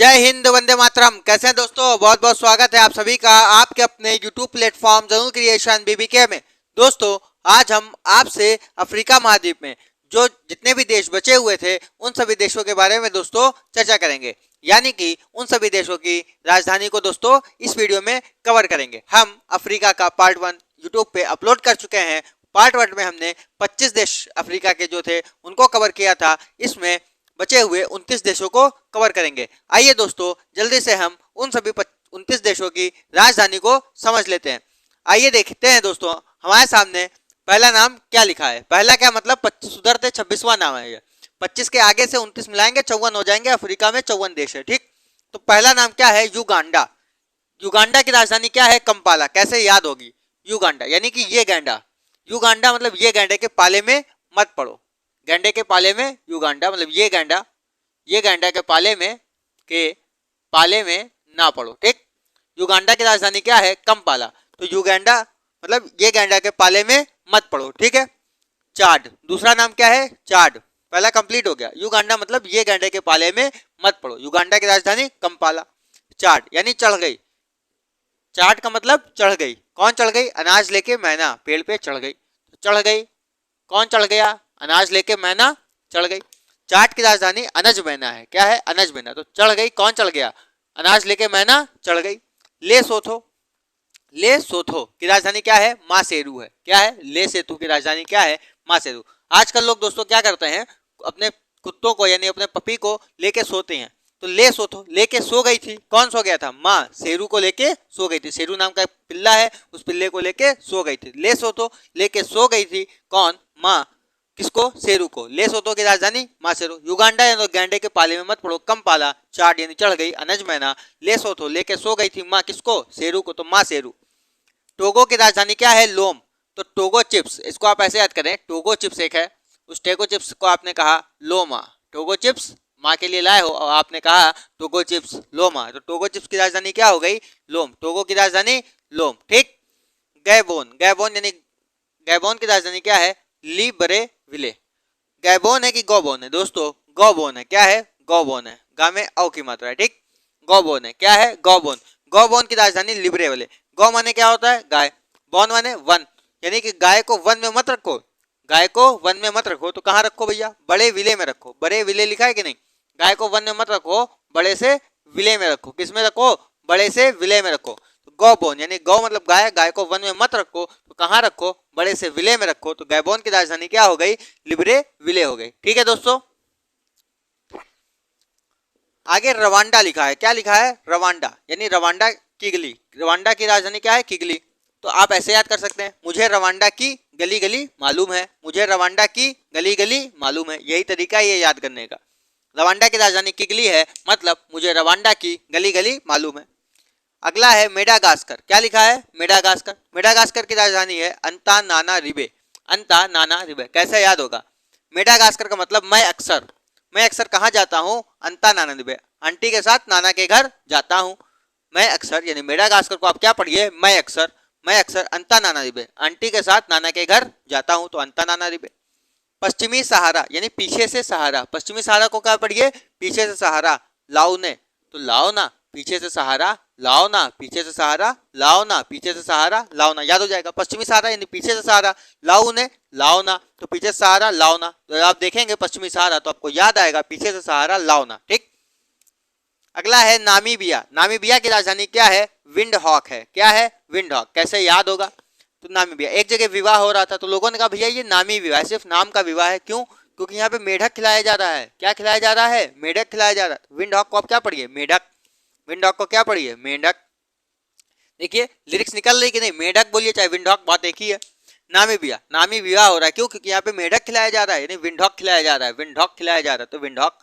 जय हिंद, वंदे मातरम। कैसे हैं दोस्तों? बहुत बहुत स्वागत है आप सभी का आपके अपने यूट्यूब प्लेटफॉर्म जरूर क्रिएशन बीबीके में। दोस्तों, आज हम आपसे अफ्रीका महाद्वीप में जो जितने भी देश बचे हुए थे उन सभी देशों के बारे में दोस्तों चर्चा करेंगे, यानी कि उन सभी देशों की राजधानी को दोस्तों इस वीडियो में कवर करेंगे। हम अफ्रीका का पार्ट 1 यूट्यूब पे अपलोड कर चुके हैं। पार्ट 1 में हमने 25 देश अफ्रीका के जो थे उनको कवर किया था। इसमें बचे हुए 29 देशों को कवर करेंगे। आइए दोस्तों, जल्दी से हम उन सभी 29 देशों की राजधानी को समझ लेते हैं। आइए देखते हैं दोस्तों, हमारे सामने पहला नाम क्या लिखा है। पहला क्या मतलब 25 सुधरते 26वां नाम है ये। 25 के आगे से 29 मिलाएंगे 54 हो जाएंगे। अफ्रीका में 54 देश है, ठीक। तो पहला नाम क्या है? युगांडा। युगांडा की राजधानी क्या है? कंपाला। कैसे याद होगी? युगांडा यानी कि ये गैंडा। युगांडा मतलब ये गैंडे के पाले में मत पड़ो। गैंडे के पाले में युगांडा मतलब ये गैंडा के पाले में ना पड़ो, ठीक। युगांडा की राजधानी क्या है? कंपाला। तो युगांडा मतलब ये गैंडा के पाले में मत पड़ो, ठीक है। चाड, दूसरा नाम क्या है? चाड। पहला कंप्लीट हो गया। युगांडा मतलब ये गैंडे के पाले में मत पड़ो। युगांडा की राजधानी कंपाला। चाड यानी चढ़ गई। चाड का मतलब चढ़ गई। कौन चढ़ गई? अनाज लेके मैना पेड़ पे चढ़ गई। चढ़ गई, कौन चढ़ गया? अनाज लेके मैना चढ़ गई। चाड की राजधानी अनज मैना है। क्या है? अनज मैना। तो चढ़ गई, कौन चढ़ गया? अनाज लेके मैना चढ़ गई। ले सोथो की राजधानी क्या है? मासेरू है। क्या है? ले सेतु की राजधानी क्या है? मासेरू। आजकल लोग दोस्तों क्या करते हैं, अपने कुत्तों को यानी अपने पपी को लेके सोते हैं। तो ले सोथो लेके सो गई थी। कौन सो गया था? माँ शेरू को लेके सो गई थी। शेरू नाम का पिल्ला है, उस पिल्ले को लेके सो गई थी। ले सोथो लेके सो गई थी। कौन? माँ। किसको? शेरू को। ले सोथो की राजधानी मासेरू। युगांडा यानी गैंडे के पाले में मत पड़ो कंपाला। चाड यानी चढ़ गई। अनज मैना। ले सोथो लेके सो गई थी। माँ किसको? शेरू को। तो माँ शेरू। टोगो की राजधानी क्या है? लोम। तो टोगो चिप्स, इसको आप ऐसे याद करें, टोगो चिप्स एक है, उस टेगो चिप्स को आपने कहा लोमा। टोगो चिप्स माँ के लिए लाए हो और आपने कहा टोगो चिप्स लोमा। तो टोगो चिप्स की राजधानी क्या हो गई? लोम। टोगो की राजधानी लोम, ठीक। गैबोन। गैबोन यानी गैबोन की राजधानी क्या है? लिब्रेविले। गैबोन है कि गौबोन है? दोस्तों गौबोन है। क्या है? गौबोन है। गा में औ की मात्रा है, ठीक। गौबोन है। क्या है? गौबोन। गौबोन की राजधानी लिब्रेविले। गौ माने क्या होता है? गाय। बोन माने वन, यानी कि गाय को वन में मत रखो। गाय को वन में मत रखो। तो कहाँ रखो भैया? बड़े विले में रखो। बड़े विले लिखा है कि नहीं? गाय को वन में मत रखो, बड़े से विले में रखो। किस में रखो? बड़े से विले में रखो। तो गौबोन यानी गौ मतलब गाय, गाय को वन में मत रखो। तो कहाँ रखो? बड़े से विले में रखो। तो गैबोन की राजधानी क्या हो गई? लिब्रे विले हो गई, ठीक है दोस्तों। आगे रवांडा लिखा है। क्या लिखा है? रवांडा यानी रवांडा किगली। रवांडा की राजधानी क्या है? किगली। तो आप ऐसे याद कर सकते हैं, मुझे रवांडा की गली गली मालूम है। मुझे रवांडा की गली गली मालूम है। यही तरीका है ये याद करने का। रवांडा की राजधानी किगली है, मतलब मुझे रवांडा की गली गली मालूम है। अगला है मेडागास्कर। क्या लिखा है? मेडागास्कर। मेडागास्कर की राजधानी है अंतानानारिवे। अंतानानारिवे। कैसे याद होगा? मेडागास्कर का मतलब मैं अक्सर कहाँ जाता हूँ? अंतानानारिवे। आंटी के साथ नाना के घर जाता हूँ। मैं अक्सर यानी मेडागास्कर को आप क्या पढ़िए? मैं अक्सर अंतानानारिवे। आंटी के साथ नाना के घर जाता हूँ। तो अंतानानारिवे। पश्चिमी सहारा यानी पीछे से सहारा। पश्चिमी सहारा को क्या पढ़िए? पीछे से सहारा। लाओने। तो लाओ ना पीछे से सहारा, लाओ ना पीछे से सहारा, लाओ ना पीछे से सहारा, लाओ ना। याद हो जाएगा। पश्चिमी सहारा यानी पीछे से सहारा। लाओ ने लाओ ना, तो पीछे से सहारा लाओ ना। तो आप देखेंगे पश्चिमी सहारा तो आपको याद आएगा पीछे से सहारा लाओ ना, ठीक। अगला है नामीबिया। नामीबिया की राजधानी क्या है? विंड हॉक है। क्या है? Wind hawk. कैसे याद होगा? तो नामीबिया। एक जगह विवाह हो रहा था तो लोगों ने कहा भैया ये नामी विवाह, सिर्फ नाम का विवाह है। क्यों? क्योंकि यहाँ पे मेढक खिलाया जा रहा है। क्या खिलाया जा रहा है? मेढक खिलाया जा रहा है। विंड हॉक को आप क्या पढ़िए? मेढक। विंड हॉक को क्या पढ़िए? मेढक। देखिए लिरिक्स निकल रही कि नहीं? मेढक बोलिए चाहे विंड हॉक, बात एक ही है। नामीबिया, नामी विवाह हो रहा है। क्यों? क्योंकि यहाँ पे मेढक खिलाया जा रहा है, यानी विंड हॉक खिलाया जा रहा है। विंड हॉक खिलाया जा रहा है तो विंड हॉक।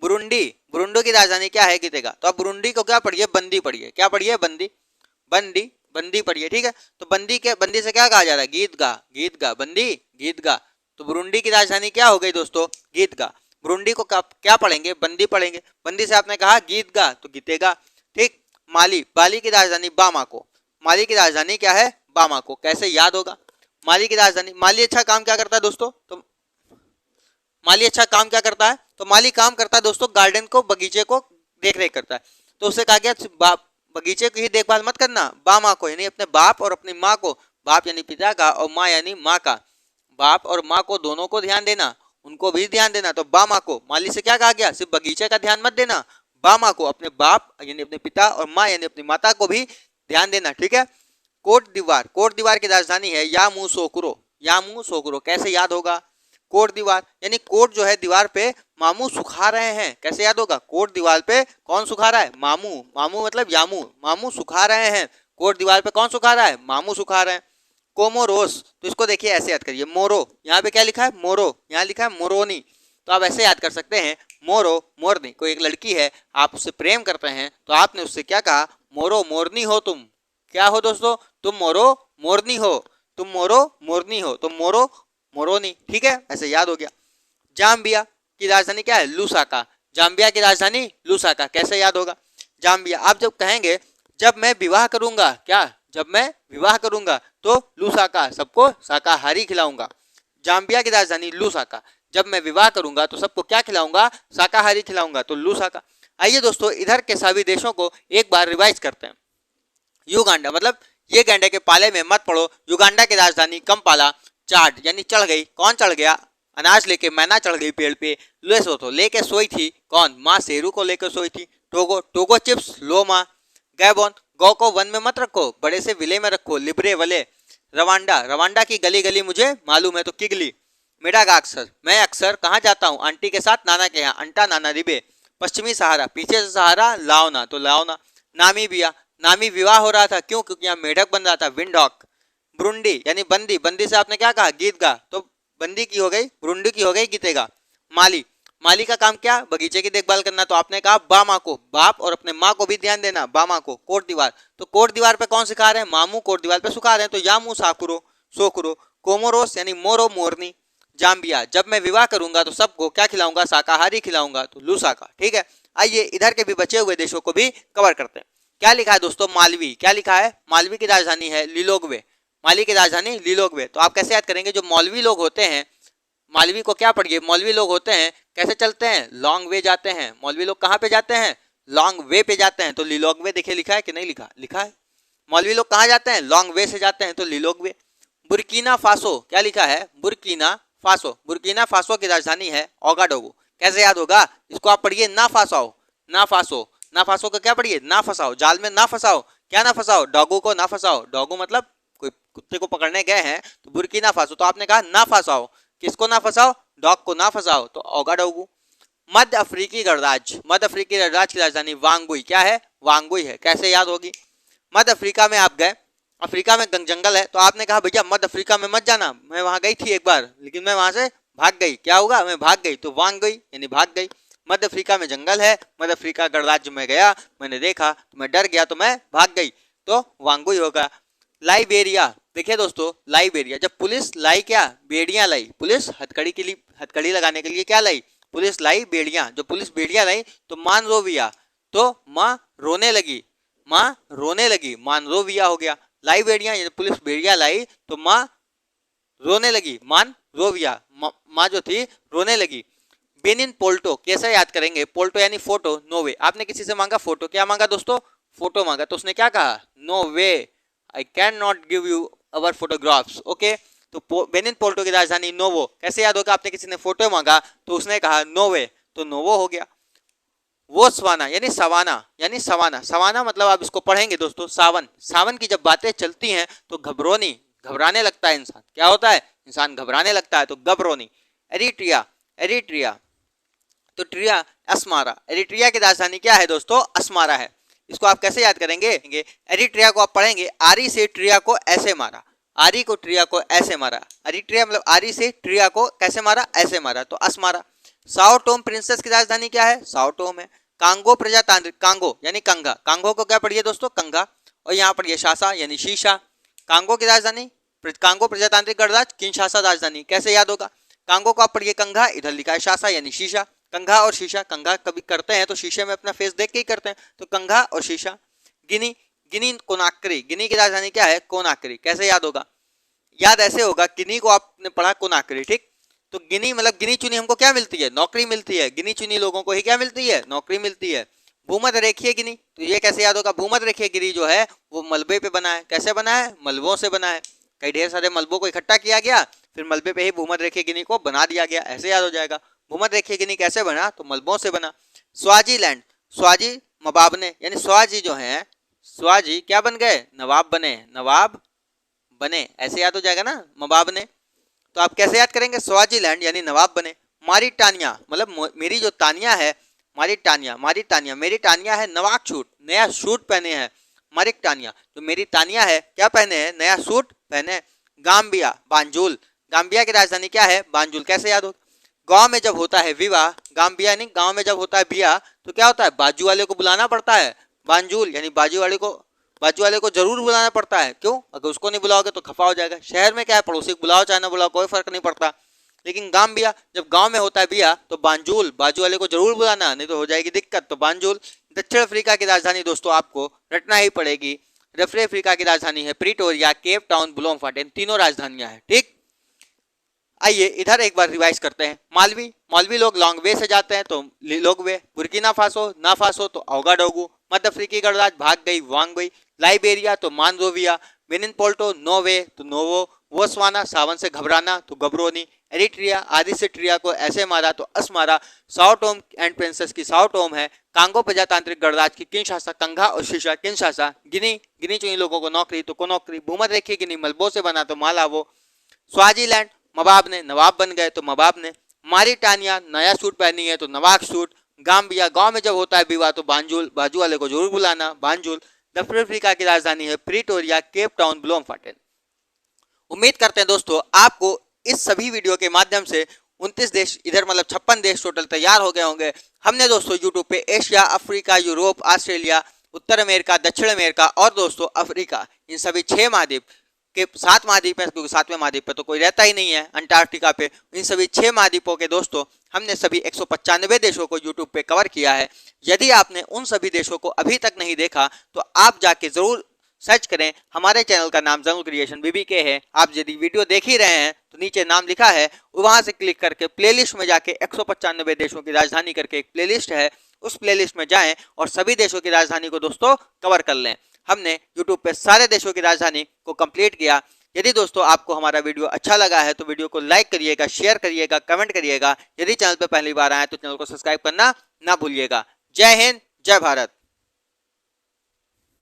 बुरुंडी। बुरुंडी की राजधानी क्या है? गीतेगा। तो आप बुरुंडी को क्या पढ़िए? बंदी पढ़िए। क्या पढ़िए? बंदी। बंदी बंदी पढ़िए, ठीक है। तो बंदी से क्या कहा जा रहा है? गीत गा, गीत गा, बंदी गीत गा। तो बुरुंडी की राजधानी क्या हो गई दोस्तों? गीत गा। बुरुंडी को क्या पढ़ेंगे? बंदी पढ़ेंगे। बंदी से आपने कहा गीत गा तो गीतेगा, ठीक। माली। माली की राजधानी बामाको। माली की राजधानी क्या है? बामाको। कैसे याद होगा? माली की राजधानी, माली अच्छा काम क्या करता है दोस्तों? तो माली अच्छा काम क्या करता है? तो माली काम करता है दोस्तों गार्डन को, बगीचे को देख रेख करता है। तो उससे कहा गया बगीचे की ही देखभाल मत करना, बा माँ को यानी अपने बाप और अपनी माँ को, बाप यानी पिता का और माँ यानी माँ का, बाप और माँ को दोनों को ध्यान देना, उनको भी ध्यान देना। तो बा माँ को, माली से क्या कहा गया, सिर्फ बगीचे का ध्यान मत देना, बा माँ को अपने बाप यानी अपने पिता और माँ यानी अपनी माता को भी ध्यान देना, ठीक है। कोट दीवार, कोट दीवार की राजधानी है यामूसोकुरो, यामूसोकुरो कैसे याद होगा, कोट दीवार यानी कोट जो है दीवार पे मामू सुखा रहे हैं, कैसे याद होगा, कोट दीवार पे कौन सुखा रहा है, मामू, मामू मतलब यामू, मामू सुखा रहे हैं, कोट दीवार पे कौन सुखा रहा है, मामू सुखा रहे हैं। कोमोरोस, तो इसको देखिए ऐसे याद करिए, मोरो, यहाँ पे क्या लिखा है, मोरो, यहाँ लिखा है मोरोनी, तो आप ऐसे याद कर सकते हैं, मोरो मोरनी। कोई एक लड़की है, आप उससे प्रेम करते हैं, तो आपने उससे क्या कहा, मोरो मोरनी हो तुम, क्या हो दोस्तों, तुम मोरो मोरनी हो, तुम मोरो मोरनी हो, तुम मोरो मोरोनी, ठीक है, ऐसे याद हो गया। जाम्बिया की राजधानी क्या है, लूसाका, जाम्बिया की राजधानी लूसाका, कैसे याद होगा, जाम्बिया। आप जब कहेंगे जब मैं विवाह करूंगा, क्या, जब मैं विवाह करूंगा तो लूसाका, सबको शाकाहारी खिलाऊंगा, जाम्बिया की राजधानी लूसाका, जब मैं विवाह करूंगा तो सबको क्या खिलाऊंगा, शाकाहारी खिलाऊंगा, तो लूसाका। आइए दोस्तों इधर के सभी देशों को एक बार रिवाइज करते हैं। युगांडा मतलब ये गैंडे के पाले में मत पड़ो, युगांडा की राजधानी कंपाला, चाट यानी चढ़ गई, कौन चढ़ गया, अनाज लेके मैना चढ़ गई पेड़ पे, लेसोथो लेके सोई थी, कौन, माँ शेरू को लेकर सोई थी, टोगो टोगो चिप्स लो माँ, गैबोन गौ को वन में मत रखो, बड़े से विले में रखो, लिब्रे वले, रवांडा रवांडा की गली गली मुझे मालूम है, तो किगली, मेडागास्कर मैं अक्सर कहाँ जाता हूँ, आंटी के साथ नाना के यहाँ, अंटा नाना रिबे, पश्चिमी सहारा पीछे से सहारा लाओना, तो लाओना, नामीबिया नामी विवाह हो रहा था, क्यों, क्योंकि यहाँ मेढक बन रहा था, विंडॉक, ब्रुंडी यानी बंदी, बंदी से आपने क्या कहा, गीत गा, तो बंदी की हो गई, ब्रुंडी की हो गई, गीतेगा। माली, माली का काम क्या, बगीचे की देखभाल करना, तो आपने कहा बा माँ को, बाप और अपने माँ को भी ध्यान देना, बा माँ को। कोट दीवार, तो कोट दीवार पे कौन सिखा रहे हैं, मामू कोट दीवार पे सुखा रहे हैं, तो यामू साकुरो सोकुरो। कोमोरोस यानी मोरो मोरनी, जाम्बिया जब मैं विवाह करूंगा तो सबको क्या खिलाऊंगा, शाकाहारी खिलाऊंगा, तो लूसाका, ठीक है। आइए इधर के भी बचे हुए देशों को भी कवर करते हैं। क्या लिखा है दोस्तों, मालवी, क्या लिखा है, मालवी की राजधानी है लिलोगवे, माली की राजधानी लिलोगवे। तो आप कैसे याद करेंगे, जो मौलवी लोग होते हैं, मौलवी को क्या पढ़िए, मौलवी लोग होते हैं कैसे चलते हैं, लॉन्ग वे जाते हैं, मौलवी लोग कहाँ पे जाते हैं, लॉन्ग वे पे जाते हैं, तो लिलोगवे देखिए लिखा है कि नहीं लिखा, लिखा है, मौलवी लोग कहाँ जाते हैं, लॉन्ग वे से जाते हैं, तो लिलोगवे। बुर्किना फासो, क्या लिखा है, बुर्किना फासो, बुर्किना फासो की राजधानी है ओगाडोगो, कैसे याद होगा, इसको आप पढ़िए ना फासाओ, ना फासो, ना फासो का क्या पढ़िए, ना फंसाओ, जाल में ना फंसाओ, क्या ना फंसाओ, डॉगो को ना फंसाओ, डॉगो मतलब कोई कुत्ते को पकड़ने गए हैं, तो बुर्किना फासो, तो आपने कहा ना फंसाओ, किसको ना फंसाओ, डॉग को ना फंसाओ, तो ओगाडोगो। मध्य अफ्रीकी गणराज्य, मध्य अफ्रीकी गणराज्य की राजधानी वांगबुई, क्या है, वांगबुई है, कैसे याद होगी, मध्य अफ्रीका में आप गए, अफ्रीका में जंगल है, तो आपने कहा भैया मध्य अफ्रीका में मत जाना, मैं वहां गई थी एक बार लेकिन मैं वहां से भाग गई, क्या होगा, मैं भाग गई, तो वांग गई यानी भाग गई। मध्य अफ्रीका में जंगल है, मध्य अफ्रीका गणराज्य में गया, मैंने देखा तो मैं डर गया, तो मैं भाग गई, तो वांगुई होगा। लाइबेरिया, देखिए दोस्तों लाइबेरिया, जब पुलिस लाई क्या, बेड़ियां लाई, पुलिस हथकड़ी के लिए, हथकड़ी लगाने के लिए क्या लाई, पुलिस लाई बेड़ियां, जो पुलिस बेड़ियां लाई तो मानरोविया, तो माँ रोने लगी, माँ रोने लगी, मानरोविया हो गया। लाइबेरिया पुलिस बेड़िया लाई तो माँ रोने लगी, मान रोविया, माँ जो थी रोने लगी। बेनिन पोल्टो, कैसे याद करेंगे, पोल्टो यानी फोटो, नो वे, आपने किसी से मांगा फोटो, क्या मांगा दोस्तों, फोटो मांगा, तो उसने क्या कहा, no way, I can not give you our photographs, okay. तो बेनिन पोल्टो की राजधानी नोवो, कैसे याद होगा, आपने किसी ने फोटो मांगा तो उसने कहा नो वे, तो नोवो हो गया। वो सवाना यानी सवाना, यानी सवाना, सवाना मतलब आप इसको पढ़ेंगे दोस्तों, सावन, सावन की जब बातें चलती हैं तो घबरोनी, घबराने लगता है इंसान, क्या होता है, इंसान घबराने लगता है, तो घबरोनी। एरिट्रिया, एरिट्रिया तो ट्रिया अस्मारा, एरिट्रिया की राजधानी क्या है दोस्तों, अस्मारा है। इसको आप कैसे याद करेंगे, एरिट्रिया को आप पढ़ेंगे, आरी से ट्रिया को ऐसे मारा, आरी को ट्रिया को ऐसे मारा, एरिट्रिया मतलब आरी से ट्रिया को कैसे मारा, ऐसे मारा, तो अस्मारा। साओ टोम प्रिंसेस की राजधानी क्या है, साओ टोम है। कांगो प्रजातांत्रिक, कांगो यानी कंगा, कांगो को क्या पढ़िए दोस्तों, कंगा, और यहाँ पढ़िए शासा यानी शीशा। कांगो की राजधानी, कांगो प्रजातांत्रिक गणराज्य किंशासा राजधानी, कैसे याद होगा, कांगो को आप पढ़िए कंगा, इधर लिखा है शासा यानी शीशा, कंघा और शीशा, कंघा कभी करते हैं तो शीशे में अपना फेस देख के ही करते हैं, तो कंघा और शीशा। गिनी, गिनी कोनाक्री, गिनी की राजधानी क्या है, कोनाक्री, कैसे याद होगा, याद ऐसे होगा, गिनी को आपने पढ़ा कोनाक्री, ठीक, तो गिनी मतलब गिनी चुनी हमको क्या मिलती है, नौकरी मिलती है, गिनी चुनी लोगों को ही क्या मिलती है, नौकरी मिलती है। भूमध्य रेखीय गिनी, तो ये कैसे याद होगा? भूमध्य रेखीय गिरी जो है वो मलबे पे बना है। कैसे बना है? मलबों से बना है। कई ढेर सारे मलबों को इकट्ठा किया गया, फिर मलबे पे ही भूमध्य रेखीय गिनी को बना दिया गया, ऐसे याद हो जाएगा। भूमध्य रेखीय गिनी कैसे बना? तो मलबों से बना। स्वाजीलैंड, स्वाजी मबाबने यानी स्वाजी जो है, स्वाजी क्या बन गए? नवाब बने, नवाब बने, ऐसे याद हो जाएगा ना, मबाब ने। तो आप कैसे याद करेंगे? स्वाजीलैंड यानी नवाब बने। मारिटानिया मतलब मेरी जो तानिया है, मारिटानिया, मारिटानिया मेरी तानिया है नवाक सूट, नया सूट पहने हैं। मारिटानिया तो मेरी तानिया है, क्या पहने हैं? नया सूट पहने। गाम्बिया, बांजुल, गाम्बिया की राजधानी क्या है? बांजुल, कैसे याद हो? गांव में जब होता है विवाह, गाम्बिया नहीं, गांव में जब होता है बिया तो क्या होता है? बाजू वाले को बुलाना पड़ता है। बांजुल यानी बाजू वाले को जरूर बुलाना पड़ता है। क्यों? अगर उसको नहीं बुलाओगे तो खफा हो जाएगा। शहर में क्या है, पड़ोसी को बुलाओ चाहे ना बुलाओ कोई फर्क नहीं पड़ता, लेकिन गाम्बिया जब गांव में होता है बिया तो बांजुल, बाजू वाले को जरूर बुलाना, नहीं तो हो जाएगी दिक्कत। तो बांजुल। दक्षिण अफ्रीका की राजधानी दोस्तों आपको रटना ही पड़ेगी। दक्षिण अफ्रीका की राजधानी है प्रीटोरिया, केप टाउन, ब्लोमफाटेन, तीनों राजधानियां हैं। ठीक, आइए इधर एक बार रिवाइज करते हैं। मालवी, मालवी लोग लॉन्ग वे से जाते हैं तो लोग वे। बुर्किना फासो, ना फासो तो औगाडोगु। मध्य अफ्रीकी गणराज्य भाग गई, वांग गई। लाइबेरिया तो मानरोविया। बेनिन पोल्टो नोवे तो नोवो। बोत्सवाना सावन से घबराना तो गबरोनी। एरिट्रिया आदि से ट्रिया को ऐसे मारा तो Asmara. Sao Tomé and princess की साओ टोम है। कांगो प्रजातांत्रिक गणराज्य की किंशासा, कंघा और शीशा किंशासा। गिनी, गिनी चुनी लोगों को नौकरी तो को नौकरी। भूमध्य रेखीय गिनी मलबों से बना तो मालावो। स्वाजीलैंड मबाब ने, नवाब बन गए तो मबाब ने। मारिटानिया नया सूट पहनी है तो नवाक सूट। गाम्बिया गांव में जब होता है विवाह तो बांजुल, बाजू वाले को जरूर बुलाना, बांजुल। दक्षिण अफ्रीका की राजधानी है प्रीटोरिया, केप टाउन, ब्लोमफाटेन। उम्मीद करते हैं दोस्तों आपको इस सभी वीडियो के माध्यम से 29 देश, इधर मतलब 56 देश टोटल तैयार हो गए होंगे। हमने दोस्तों यूट्यूब पे एशिया, अफ्रीका, यूरोप, ऑस्ट्रेलिया, उत्तर अमेरिका, दक्षिण अमेरिका और दोस्तों अफ्रीका, इन सभी 6 महाद्वीप के 7 महाद्वीप है, क्योंकि 7वें महाद्वीप पे तो कोई रहता ही नहीं है, अंटार्कटिका पे। इन सभी 6 महाद्वीपों के दोस्तों हमने सभी 195 देशों को यूट्यूब पे कवर किया है। यदि आपने उन सभी देशों को अभी तक नहीं देखा तो आप जाके जरूर सर्च करें। हमारे चैनल का नाम जंगल क्रिएशन BBK है। आप यदि वीडियो देख ही रहे हैं तो नीचे नाम लिखा है, वहां से क्लिक करके प्लेलिस्ट में जाके 195 देशों की राजधानी करके एक प्लेलिस्ट है, उस प्लेलिस्ट में जाएं और सभी देशों की राजधानी को दोस्तों कवर कर लें। हमने यूट्यूब पे सारे देशों की राजधानी को कंप्लीट किया। यदि दोस्तों आपको हमारा वीडियो अच्छा लगा है तो वीडियो को लाइक करिएगा, शेयर करिएगा, कमेंट करिएगा। यदि चैनल पर पहली बार आए तो चैनल को सब्सक्राइब करना ना भूलिएगा। जय हिंद, जय भारत।